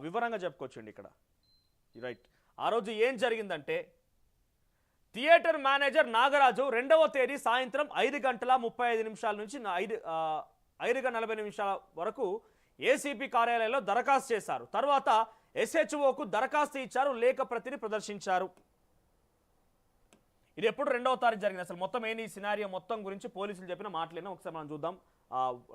వివరంగా చెప్పుకోవచ్చండి ఇక్కడ. రైట్. ఆ రోజు ఏం జరిగిందంటే థియేటర్ మేనేజర్ నాగరాజు 2వ తేదీ సాయంత్రం 5:35 నుంచి 5:40 వరకు ఏసీపీ కార్యాలయంలో దరఖాస్తు చేశారు. తర్వాత ఎస్హెచ్ఓకు దరఖాస్తు ఇచ్చారు, లేఖ ప్రతిని ప్రదర్శించారు. ఇది ఎప్పుడు 2వ తారీఖు జరిగింది. అసలు మొత్తం ఏంటి సినారియో మొత్తం గురించి పోలీసులు చెప్పిన మాటలేనా ఒకసారి మనం చూద్దాం.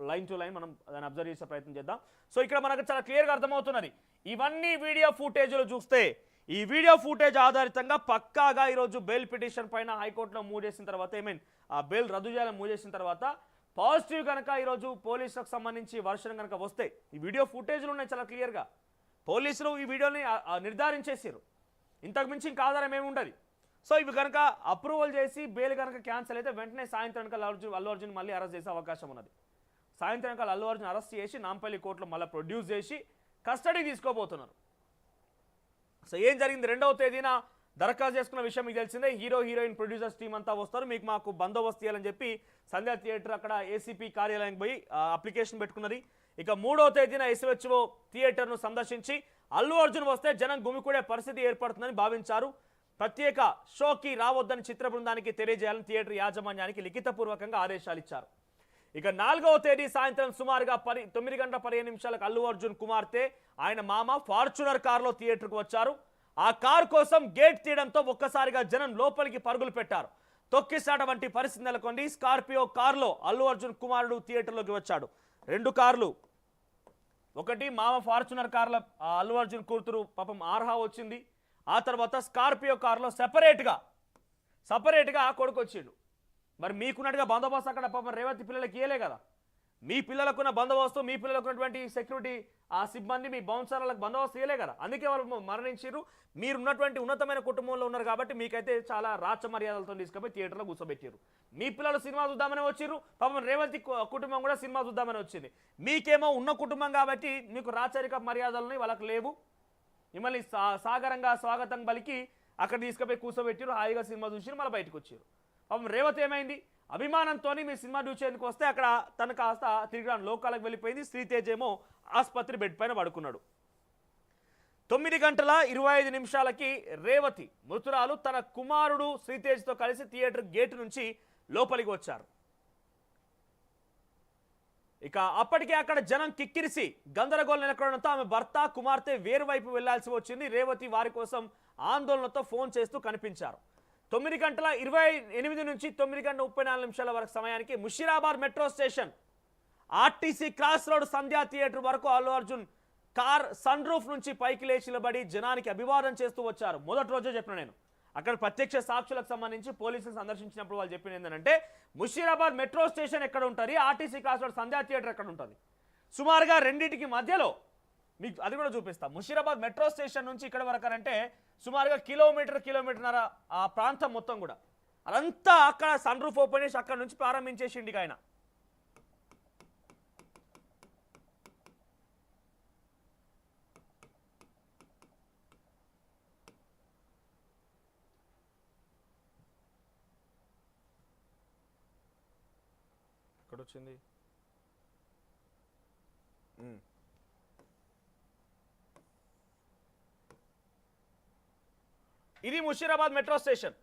లైన్ టు లైన్ మనం దాన్ని అబ్జర్వ్ చేసే ప్రయత్నం చేద్దాం. సో ఇక్కడ మనకు చాలా క్లియర్గా అర్థమవుతున్నది. ఇవన్నీ వీడియో ఫుటేజ్లు చూస్తే ఈ వీడియో ఫుటేజ్ ఆధారితంగా పక్కాగా ఈరోజు బెయిల్ పిటిషన్ పైన హైకోర్టులో మూవ్ చేసిన తర్వాత బెయిల్ రద్దు చేయాలని మూవ్ చేసిన తర్వాత పాజిటివ్ కనుక ఈరోజు పోలీసులకు సంబంధించి వర్షన్ కనుక వస్తే ఈ వీడియో ఫుటేజ్లు ఉన్నాయి చాలా క్లియర్గా. పోలీసులు ఈ వీడియోని నిర్ధారించేసారు. ఇంతకు మించి ఇంకా ఆధారం ఏమి ఉండదు. సో ఇవి కనుక అప్రూవల్ చేసి బెయిల్ కనుక క్యాన్సిల్ అయితే వెంటనే సాయంత్రానికి అల్లు అర్జున్ మళ్ళీ అరెస్ట్ చేసే అవకాశం ఉన్నది. సాయంత్రానికి అల్లు అర్జున్ అరెస్ట్ చేసి నాంపల్లి కోర్టులో మళ్ళీ ప్రొడ్యూస్ చేసి కస్టడీ తీసుకోబోతున్నారు. సో ఏం జరిగింది 2వ తేదీన దరఖాస్తు చేసుకున్న విషయం మీకు తెలిసిందే. హీరో హీరోయిన్ ప్రొడ్యూసర్స్ టీం అంతా వస్తారు, మాకు బందోబస్తు ఇవ్వాలని చెప్పి సంధ్యా థియేటర్ అక్కడ ఏసీపీ కార్యాలయానికి పోయి అప్లికేషన్ పెట్టుకున్నది. ఇక 3వ తేదీన ఎస్హెచ్ఓ థియేటర్ను సందర్శించి అల్లు అర్జున్ వస్తే జనం గుమికూడే పరిస్థితి ఏర్పడుతుందని భావించారు. ప్రత్యేక షోకి రావద్దని చిత్ర బృందానికి తెలియజేయాలని థియేటర్ యాజమాన్యానికి లిఖితపూర్వకంగా ఆదేశాలు ఇచ్చారు. ఇక 4వ తేదీ సాయంత్రం సుమారుగా 9:15 అల్లు అర్జున్ కుమార్తె ఆయన మామ ఫార్చునర్ కారులో థియేటర్కు వచ్చారు. ఆ కారు కోసం గేట్ తీయడంతో ఒక్కసారిగా జనం లోపలికి పరుగులు పెట్టారు. తొక్కిసాట వంటి పరిస్థితి నెలకొంది. స్కార్పియో కారులో అల్లు అర్జున్ కుమారుడు థియేటర్లోకి వచ్చాడు. 2 కార్లు, ఒకటి మామ ఫార్చునర్ కార్లో అల్లు అర్జున్ కూతురు పాపం ఆర్హా వచ్చింది. ఆ తర్వాత స్కార్పియో కారులో సపరేట్గా కొడుకు వచ్చిండు. మరి మీకున్నట్టుగా బందోబస్తు అక్కడ పాపం రేవంత్ పిల్లలకి ఇయ్యలే కదా. మీ పిల్లలకున్న బందోబస్తు, మీ పిల్లలకున్నటువంటి సెక్యూరిటీ సిబ్బంది మీ బౌన్సర్లకు బందోబస్తు ఇయ్యలే కదా. అందుకే వాళ్ళు మరణించారు. మీరున్నటువంటి ఉన్నతమైన కుటుంబంలో ఉన్నారు కాబట్టి మీకైతే చాలా రాచ మర్యాదలతో తీసుకుపోయి థియేటర్లో కూర్చోబెట్టారు. మీ పిల్లలు సినిమా చూద్దామని వచ్చిర్రు, పాపం రేవంత్ కుటుంబం కూడా సినిమా చూద్దామని వచ్చింది. మీకేమో ఉన్న కుటుంబం కాబట్టి మీకు రాచరిక మర్యాదలని వాళ్ళకి లేవు. మిమ్మల్ని సాగరంగా స్వాగతం పలికి అక్కడ తీసుకుపోయి కూర్చోబెట్టారు, హాయిగా సినిమా చూసి మళ్ళీ బయటకు వచ్చారు. పాపం రేవత్ ఏమైంది, అభిమానంతో మీ సినిమా చూసేందుకు వస్తే అక్కడ తను కాస్త తిరిగి లోకాలకు వెళ్ళిపోయింది. శ్రీతేజ్ ఏమో ఆసుపత్రి బెడ్ పైన పడుకున్నాడు. 9:25 రేవతి మృతురాలు తన కుమారుడు శ్రీతేజ్తో కలిసి థియేటర్ గేటు నుంచి లోపలికి వచ్చారు. ఇక అప్పటికే అక్కడ జనం కిక్కిరిసి గందరగోళం నెలకొనడంతో ఆమె భర్త కుమార్తె వేరువైపు వెళ్లాల్సి వచ్చింది. రేవతి వారి కోసం ఆందోళనతో ఫోన్ చేస్తూ కనిపించారు. 9:28 నుంచి 9:34 వరకు సమయానికి Musheerabad metro station RTC cross road Sandhya theatre వరకు Allu Arjun car sun roof నుంచి పైకి లేచి నిలబడి జనానికి అభివాదం చేస్తూ వచ్చారు. మొదటి రోజే చెప్పిన నేను అక్కడ ప్రత్యక్ష సాక్షులకు సంబంధించి పోలీసులు సందర్శించినప్పుడు వాళ్ళు చెప్పింది ఏంటంటే ముషీరాబాద్ మెట్రో స్టేషన్ ఎక్కడ ఉంటుంది, RTC cross road Sandhya theatre ఎక్కడ ఉంటుంది, సుమారుగా రెండింటికి మధ్యలో మీకు అది కూడా చూపిస్తాం. ముషీరాబాద్ మెట్రో స్టేషన్ నుంచి ఇక్కడ వరకు అంటే సుమారుగా కిలోమీటర్న్నర ఆ ప్రాంతం మొత్తం కూడా అదంతా అక్కడ సన్ రూఫ్ ఓపెన్ చేసి అక్కడ నుంచి ప్రారంభించేసిండి ఆయన. ఎక్కడ వచ్చింది ఇది ముషీరాబాద్ మెట్రో స్టేషన్.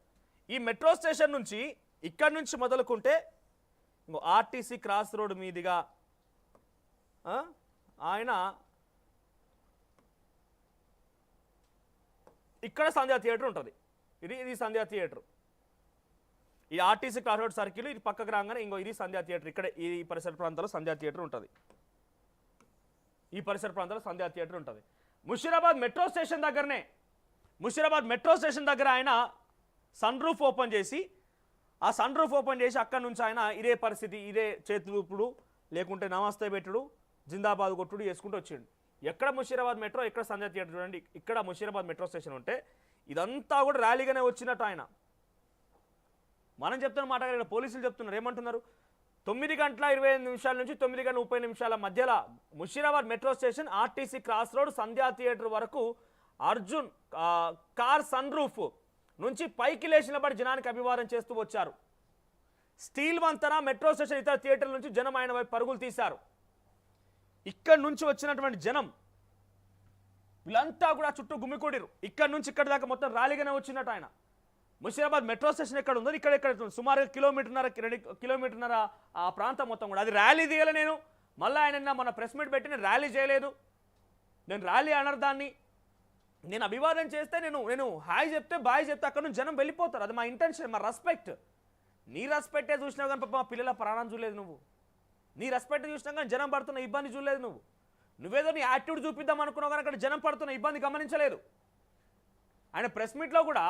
ఈ మెట్రో స్టేషన్ నుంచి ఇక్కడ నుంచి మొదలుకుంటే ఆర్టీసీ క్రాస్ రోడ్ మీదుగా ఆయన ఇక్కడ సంధ్యా థియేటర్ ఉంటుంది. ఇది సంధ్యా థియేటర్. ఈ ఆర్టీసీ క్రాస్ రోడ్ సర్కిల్ ఇది పక్కకు రాగానే ఇది సంధ్యా థియేటర్. ఇక్కడ ఈ పరిసర ప్రాంతాల్లో సంధ్యా థియేటర్ ఉంటుంది. ఈ పరిసర ప్రాంతాల్లో సంధ్యా థియేటర్ ఉంటుంది. ముషీరాబాద్ మెట్రో స్టేషన్ దగ్గర ఆయన సన్ రూఫ్ ఓపెన్ చేసి అక్కడి నుంచి ఆయన ఇదే పరిస్థితి, ఇదే చేతులు ఊపుడు లేకుంటే నమస్తే పెట్టుడు జిందాబాద్ కొట్టుడు చేసుకుంటూ వచ్చిండు. ఎక్కడ ముషీరాబాద్ మెట్రో, ఎక్కడ సంధ్యా థియేటర్ చూడండి. ఇక్కడ ముషీరాబాద్ మెట్రో స్టేషన్ ఉంటే ఇదంతా కూడా ర్యాలీగానే వచ్చినట్టు ఆయన. మనం చెప్తున్న మాట ఇక్కడ పోలీసులు చెప్తున్నారు. ఏమంటున్నారు, 9:25 నుంచి 9:30 మధ్యలో Musheerabad metro station RTC cross road Sandhya theatre వరకు అర్జున్ కార్ సన్ రూఫ్ నుంచి పైకి లేచినబడి జనానికి అభివాదం చేస్తూ వచ్చారు. స్టీల్ వంతెన, మెట్రో స్టేషన్ ఇతర థియేటర్ల నుంచి జనం ఆయన వైపు పరుగులు తీశారు. ఇక్కడ నుంచి వచ్చినటువంటి జనం వీళ్ళంతా కూడా చుట్టూ గుమికూడిరు. ఇక్కడ నుంచి ఇక్కడ దాకా మొత్తం ర్యాలీగానే వచ్చినట్టు ఆయన. ముషీరాబాద్ మెట్రో స్టేషన్ ఎక్కడ ఉందో ఇక్కడ సుమారు కిలోమీటర్న్నర 2 కిలోమీటర్న్నర ఆ ప్రాంతం మొత్తం కూడా అది ర్యాలీ తీయాలి. నేను మళ్ళీ ఆయన మన ప్రెస్ మీట్ పెట్టి నేను ర్యాలీ చేయలేదు, నేను ర్యాలీ అనరు దాన్ని, నేను అభివాదం చేస్తే నేను హాయ్ చెప్తే బాయ్ చెప్తే అక్కడ నుంచి జనం వెళ్ళిపోతారు. అది మా ఇంటెన్షన్, మా రెస్పెక్ట్. నీ రెస్పెక్టే చూసినావు కానీ పాప మా పిల్లల ప్రాణం చూడలేదు నువ్వు. నీ రెస్పెక్ట్ చూసినా కానీ జనం పడుతున్న ఇబ్బంది చూడలేదు నువ్వు. నువ్వేదో నీ యాటిట్యూడ్ చూపిద్దాం అనుకున్నావు కానీ అక్కడ జనం పడుతున్న ఇబ్బంది గమనించలేదు. ఆయన ప్రెస్ మీట్లో కూడా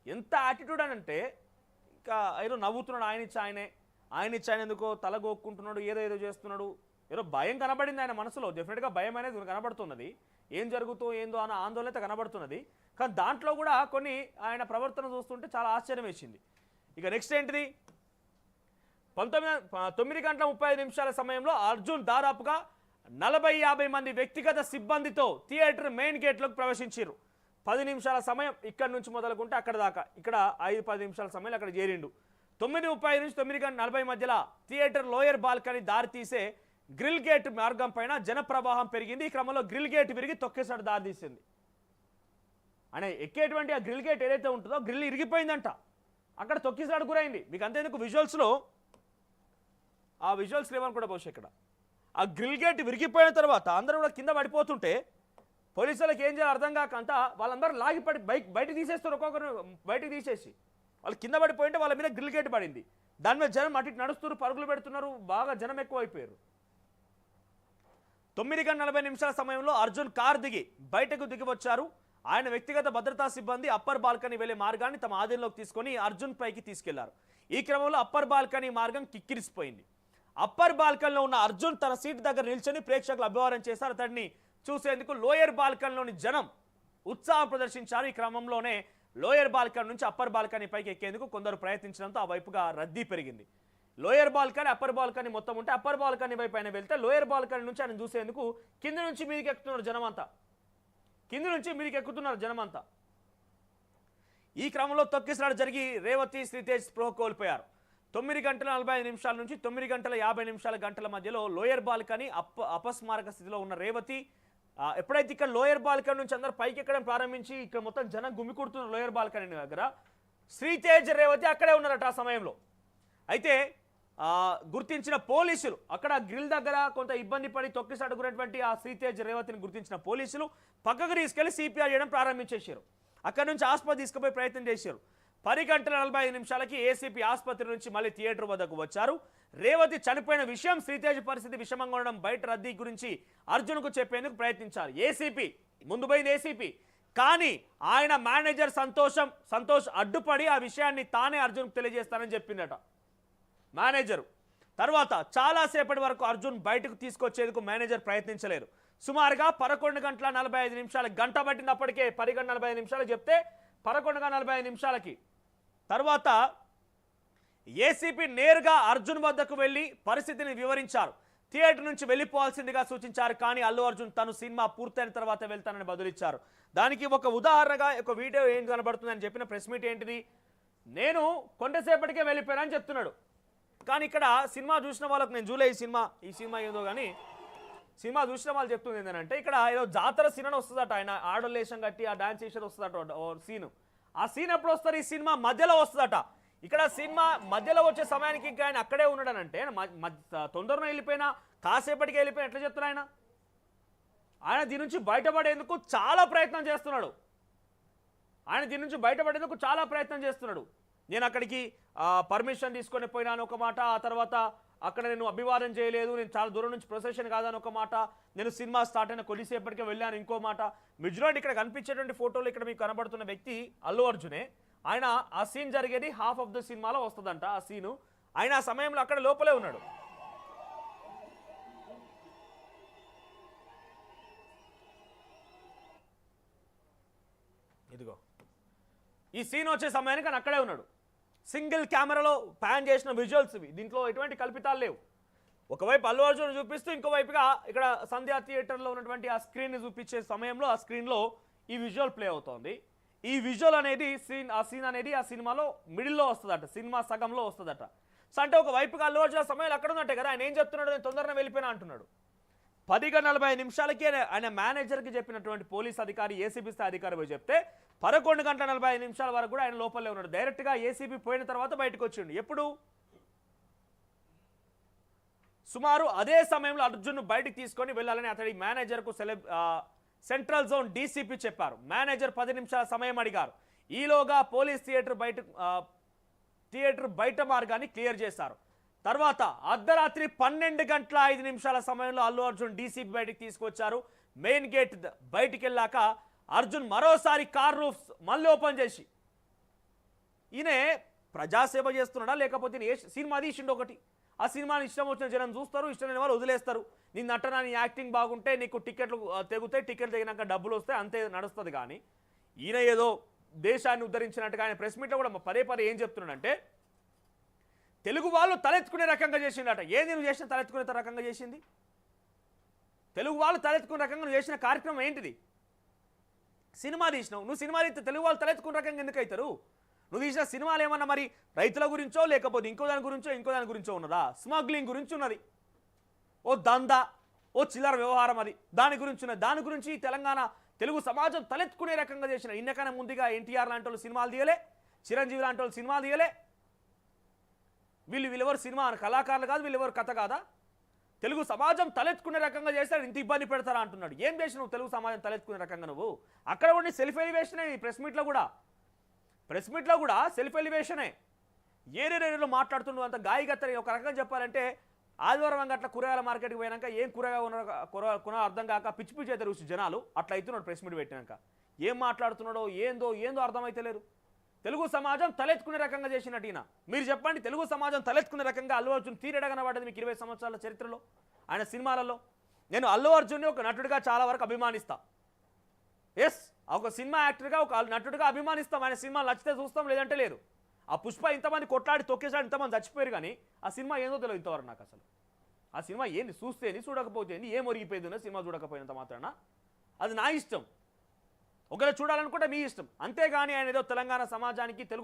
ఎంత యాటిట్యూడ్ అని అంటే ఇంకా ఏదో నవ్వుతున్నాడు. ఆయన ఇచ్చి ఆయన ఎందుకో తలగొక్కుంటున్నాడు, ఏదో చేస్తున్నాడు. ఏదో భయం కనబడింది ఆయన మనసులో. డెఫినెట్గా భయం అనేది కనబడుతున్నది. ఏం జరుగుతూ ఏందో అన్న ఆందోళన అయితే కనబడుతున్నది. కానీ దాంట్లో కూడా కొన్ని ఆయన ప్రవర్తన చూస్తుంటే చాలా ఆశ్చర్యం వేసింది. ఇక నెక్స్ట్ ఏంటిది, 9:35 సమయంలో అర్జున్ దాదాపుగా 40-50 మంది వ్యక్తిగత సిబ్బందితో థియేటర్ మెయిన్ గేట్లోకి ప్రవేశించారు. 10 నిమిషాల సమయం ఇక్కడ నుంచి మొదలుకుంటే అక్కడ దాకా, ఇక్కడ 5-10 నిమిషాల సమయంలో అక్కడ చేరిండు. 9:30 నుంచి 9:40 మధ్యలో థియేటర్ లోయర్ బాల్కనీ దారి తీసే గ్రిల్ గేట్ మార్గం పైన జన ప్రవాహం పెరిగింది. ఈ క్రమంలో గ్రిల్ గేట్ విరిగి తొక్కేసాడు దారి తీసింది. అని ఎక్కేటువంటి ఆ గ్రిల్ గేట్ ఏదైతే ఉంటుందో గ్రిల్ ఇరిగిపోయిందంట, అక్కడ తొక్కిసాడు గురైంది. మీకు అంతేందుకు విజువల్స్లో ఆ విజువల్స్ లేవని కూడా బహుశా ఇక్కడ ఆ గ్రిల్ గేట్ విరిగిపోయిన తర్వాత అందరూ కూడా కింద పడిపోతుంటే పోలీసులకు ఏం చేయాలో అర్థం కాక అంతా వాళ్ళందరూ లాగి పడి బయటకు తీసేస్తారు. ఒక్కొక్కరు బయటకు తీసేసి వాళ్ళు కింద పడిపోయింటే వాళ్ళ మీద గ్రిల్ గేట్ పడింది. దాని మీద జనం అటు నడుస్తున్నారు, పరుగులు పెడుతున్నారు, బాగా జనం ఎక్కువ అయిపోయారు. 9:40 సమయంలో అర్జున్ కార్ దిగి బయటకు దిగి వచ్చారు. ఆయన వ్యక్తిగత భద్రతా సిబ్బంది అప్పర్ బాల్కనీ వెళ్లే మార్గాన్ని తమ ఆధీనంలోకి తీసుకొని అర్జున్ పైకి తీసుకెళ్లారు. ఈ క్రమంలో అప్పర్ బాల్కనీ మార్గం కిక్కిరిసిపోయింది. అప్పర్ బాల్కనీలో ఉన్న అర్జున్ తన సీట్ దగ్గర నిల్చొని ప్రేక్షకులు అభివాదం చేశారు. అతడిని చూసేందుకు లోయర్ బాల్కనీలోని జనం ఉత్సాహం ప్రదర్శించారు. ఈ క్రమంలోనే లోయర్ బాల్కనీ నుంచి అప్పర్ బాల్కనీ పైకి ఎక్కేందుకు కొందరు ప్రయత్నించడంతో ఆ వైపుగా రద్దీ పెరిగింది. లోయర్ బాల్కనీ అప్పర్ బాల్కనీ మొత్తం ఉంటే అప్పర్ బాల్కనీ వైపు ఆయన వెళ్తే లోయర్ బాల్కనీ నుంచి ఆయన చూసేందుకు కింద నుంచి మీదకి ఎక్కుతున్నారు జనమంతా. ఈ క్రమంలో తొక్కిసలాట జరిగి రేవతి, శ్రీతేజ్ స్పృహ కోల్పోయారు. 9:45 నుంచి 9:50 గంటల మధ్యలో లోయర్ బాల్కనీ అపస్మారక స్థితిలో ఉన్న రేవతి ఎప్పుడైతే ఇక్కడ లోయర్ బాల్కనీ నుంచి అందరూ పైకి ఎక్కడం ప్రారంభించి ఇక్కడ మొత్తం జనం గుమికూడుతున్నారు లోయర్ బాల్కనీ దగ్గర, శ్రీతేజ్, రేవతి అక్కడే ఉన్నారట ఆ సమయంలో. అయితే గుర్తించిన పోలీసులు అక్కడ గ్రిల్ దగ్గర కొంత ఇబ్బంది పడి తొక్కిసడుకున్నటువంటి ఆ శ్రీతేజ్, రేవతిని గుర్తించిన పోలీసులు పక్కకు తీసుకెళ్లి సిపిఆర్ చేయడం ప్రారంభించేశారు. అక్కడ నుంచి ఆసుపత్రి తీసుకుపోయి ప్రయత్నం చేశారు. 10:45 ఏసీపీ ఆసుపత్రి నుంచి మళ్ళీ థియేటర్ వద్దకు వచ్చారు. రేవతి చనిపోయిన విషయం, శ్రీతేజ్ పరిస్థితి విషమంగా ఉండడం, బయట రద్దీ గురించి అర్జున్కు చెప్పేందుకు ప్రయత్నించారు. ఏసీపీ ముందు పోయింది ఏసీపీ, కానీ ఆయన మేనేజర్ సంతోష్ అడ్డుపడి ఆ విషయాన్ని తానే అర్జున్కు తెలియజేస్తానని చెప్పిందట మేనేజరు. తర్వాత చాలాసేపటి వరకు అర్జున్ బయటకు తీసుకొచ్చేందుకు మేనేజర్ ప్రయత్నించలేరు. సుమారుగా 11:45 గంట పట్టింది. అప్పటికే 10:45 చెప్తే 11:45 తర్వాత ఏసీపీ నేరుగా అర్జున్ వద్దకు వెళ్ళి పరిస్థితిని వివరించారు. థియేటర్ నుంచి వెళ్ళిపోవాల్సిందిగా సూచించారు. కానీ అల్లు అర్జున్ తను సినిమా పూర్తయిన తర్వాత వెళ్తానని బదులిచ్చారు. దానికి ఒక ఉదాహరణగా ఒక వీడియో ఏం కనబడుతుందని చెప్పిన ప్రెస్ మీట్ ఏంటిది, నేను కొంతసేపటికే వెళ్ళిపోయానని చెప్తున్నాడు. కానీ ఇక్కడ సినిమా చూసిన వాళ్ళకు, నేను చూలే ఈ సినిమా ఏదో కానీ సినిమా చూసిన వాళ్ళు చెప్తుంది ఏంటంటే ఇక్కడ ఏదో జాతర సీన్ అని వస్తుందట. ఆయన ఆడోళ్ళు వేషం కట్టి ఆ డాన్స్ చేసేది వస్తుందట సీను. ఆ సీన్ ఎప్పుడు వస్తారు, ఈ సినిమా మధ్యలో వస్తుందట. ఇక్కడ సినిమా మధ్యలో వచ్చే సమయానికి ఇంకా ఆయన అక్కడే ఉన్నాడనంటే తొందరగా వెళ్ళిపోయినా కాసేపటికి వెళ్ళిపోయినా ఎట్లా చెప్తున్నాడు ఆయన దీని నుంచి బయటపడేందుకు చాలా ప్రయత్నం చేస్తున్నాడు. నేను అక్కడికి పర్మిషన్ తీసుకొని పోయినాను ఒక మాట, ఆ తర్వాత అక్కడ నేను అభివాదం చేయలేదు, నేను చాలా దూరం నుంచి ప్రొసెషన్ కాదని ఒక మాట, నేను సినిమా స్టార్ట్ అయిన కొద్దిసేపటికే వెళ్ళాను ఇంకో మాట. మిజులాంటి ఇక్కడ కనిపించేటువంటి ఫోటోలు ఇక్కడ మీకు కనబడుతున్న వ్యక్తి అల్లు అర్జునే. ఆయన ఆ సీన్ జరిగేది హాఫ్ ఆఫ్ ద సినిమాలో వస్తుందంట ఆ సీను. ఆయన ఆ సమయంలో అక్కడ లోపలే ఉన్నాడు. ఇదిగో ఈ సీన్ వచ్చే సమయానికి ఆయన అక్కడే ఉన్నాడు. సింగిల్ కెమెరాలో ప్యాన్ చేసిన విజువల్స్ ఇవి, దీంట్లో ఎటువంటి కల్పితాలు లేవు. ఒకవైపు అల్లు అర్జున్ చూపిస్తూ ఇంకోవైపుగా ఇక్కడ సంధ్యా థియేటర్లో ఉన్నటువంటి ఆ స్క్రీన్ని చూపించే సమయంలో ఆ స్క్రీన్లో ఈ విజువల్ ప్లే అవుతోంది. ఈ విజువల్ అనేది సీన్ అనేది ఆ సినిమాలో మిడిల్లో వస్తుందట, సినిమా సగంలో వస్తుందట. సో అంటే ఒక వైపుగా అల్లు అర్జున్ సమయంలో అక్కడ ఉన్నట్టే కదా, ఆయన ఏం చెప్తున్నాడు, నేను తొందరగా వెళ్ళిపోయినా అంటున్నాడు. 10:45 ఆయన మేనేజర్కి చెప్పినటువంటి పోలీస్ అధికారి ఏసీబీ స్థాయి అధికారి పోయి చెప్తే 11:45 వరకు కూడా ఆయన లోపలే ఉన్నాడు. డైరెక్ట్గా ఏసీబీ పోయిన తర్వాత బయటకు వచ్చిండు. ఎప్పుడు? సుమారు అదే సమయంలో అర్జున్ బయటికి తీసుకొని వెళ్ళాలని అతడి మేనేజర్కు సెంట్రల్ జోన్ డీసీపీ చెప్పారు. మేనేజర్ 10 నిమిషాల సమయం అడిగారు. ఈలోగా పోలీస్ థియేటర్ బయట మార్గాన్ని క్లియర్ చేశారు. తర్వాత అర్ధరాత్రి 12:05 సమయంలో అల్లు అర్జున్ డీసీపీ బయటికి తీసుకొచ్చారు. మెయిన్ గేట్ బయటికి వెళ్ళాక అర్జున్ మరోసారి కార్ రూఫ్స్ మళ్ళీ ఓపెన్ చేసి, ఈయన ప్రజాసేవ చేస్తున్నాడా లేకపోతే సినిమా తీసిండు ఒకటి, ఆ సినిమాని ఇష్టం వచ్చిన జనం చూస్తారు, ఇష్టం లేని వాళ్ళు వదిలేస్తారు. నీ నటన నీ యాక్టింగ్ బాగుంటే నీకు టికెట్లు తెగుతాయి, టికెట్లు తెగినాక డబ్బులు వస్తాయి, అంతే నడుస్తుంది. కానీ ఈయన ఏదో దేశాన్ని ఉద్ధరించినట్టుగా ఆయన ప్రెస్ మీట్లో కూడా పదే ఏం చెప్తున్నాడంటే తెలుగు వాళ్ళు తలెత్తుకునే రకంగా చేసిండట. ఏది నువ్వు చేసిన తలెత్తుకునే రకంగా చేసింది? తెలుగు వాళ్ళు తలెత్తుకునే రకంగా నువ్వు చేసిన కార్యక్రమం ఏంటిది? సినిమా తీసినావు, నువ్వు సినిమా తీస్తే తెలుగు వాళ్ళు తలెత్తుకునే రకంగా ఎందుకు అవుతారు? నువ్వు తీసిన సినిమాలు ఏమన్నా మరి రైతుల గురించో లేకపోతే ఇంకో దాని గురించో ఉన్నదా? స్మగ్లింగ్ గురించి ఉన్నది, ఓ దందా, ఓ చిల్లర వ్యవహారం, అది దాని గురించి ఉన్నది. దాని గురించి తెలంగాణ తెలుగు సమాజం తలెత్తుకునే రకంగా చేసిన ఇన్నకన్నా ముందుగా ఎన్టీఆర్ లాంటి వాళ్ళు సినిమాలు తీయలే, చిరంజీవి లాంటి వాళ్ళు సినిమాలు తీయలే. వీళ్ళెవరు సినిమా కళాకారులు కాదు, వీళ్ళెవరు కథ కాదా? తెలుగు సమాజం తలెత్తుకునే రకంగా చేస్తాడు, ఇంత ఇబ్బంది పెడతారా అంటున్నాడు. ఏం చేసినావు తెలుగు సమాజం తలెత్తుకునే రకంగా? నువ్వు అక్కడ ఉండి సెల్ఫ్ ఎలివేషనే. ప్రెస్ మీట్లో కూడా సెల్ఫ్ ఎలివేషనే. ఏరేరేలో మాట్లాడుతుండు అంత గాయగత్తని. ఒక రకంగా చెప్పాలంటే ఆదివారం అంగట్ల కూరగాయల మార్కెట్కి పోయినాక ఏం కూరగాయ అర్థం కాక పిచ్చి అయితే రుచి జనాలు అట్లా అవుతున్నాడు. ప్రెస్ మీట్ పెట్టినాక ఏం మాట్లాడుతున్నాడో ఏందో అర్థమైతలేరు. తెలుగు సమాజం తలెత్తుకునే రకంగా చేసినట్టు ఈయన. మీరు చెప్పండి, తెలుగు సమాజం తలెత్తుకునే రకంగా అల్లు అర్జున్ తీరేడా కనబడ్డది మీకు 20 సంవత్సరాల చరిత్రలో ఆయన సినిమాలలో? నేను అల్లు అర్జున్ని ఒక నటుడిగా చాలా వరకు అభిమానిస్తా. ఎస్, ఒక సినిమా యాక్టర్గా ఒక నటుడిగా అభిమానిస్తాం. ఆయన సినిమాలు నచ్చితే చూస్తాం, లేదంటే లేదు. ఆ పుష్ప ఇంతమంది కొట్లాడి తొక్కేసాడు, ఇంతమంది చచ్చిపోయారు, కానీ ఆ సినిమా ఏందో తెలియదు ఇంతవరకు నాకు. అసలు ఆ సినిమా ఏంది, చూస్తేంది చూడకపోతే ఏం ఒరిగిపోయింది సినిమా చూడకపోయినంత మాత్రాన? అది నా ఇష్టం, ఒకవేళ చూడాలనుకుంటే మీ ఇష్టం. అంతేగాని ఆయన ఏదో తెలంగాణ సమాజానికి తెలుగు